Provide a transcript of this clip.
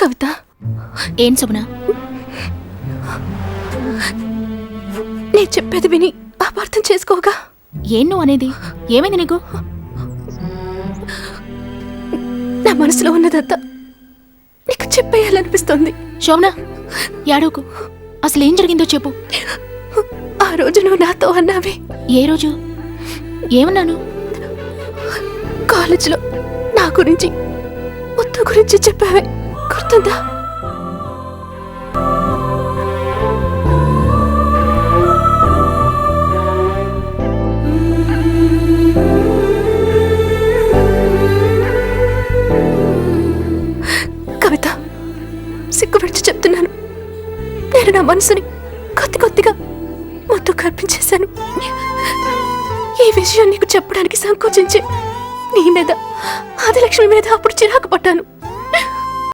కవిత, ఏం సుగుణ? నేను చెప్పేది విని అపార్థం చేసుకోగా. ఏం నువ్వు అనేది? ఏమైంది నీకు? నా మనసులో ఉన్నదంతా నీకు చెప్పేయాలనిపిస్తోంది. శోభన, యాడోకు. అసలు ఏం జరిగిందో చెప్పు. ఆ రోజు నువ్వు నాతో అన్నావే. ఏ రోజు? ఏమన్నాను? కాలేజీలో నా గురించి ముత్తు గురించి చెప్పావే, గుర్తుందా? కవిత, సిగ్గుపడిచి చెప్తున్నాను, నేను నా మనసుని కొద్దిగా ముత్తు కల్పించేశాను. ఈ విషయం నీకు చెప్పడానికి సంకోచించి నీ మీద, ఆదిలక్ష్మి మీద అప్పుడు చిరాకు పడ్డాను.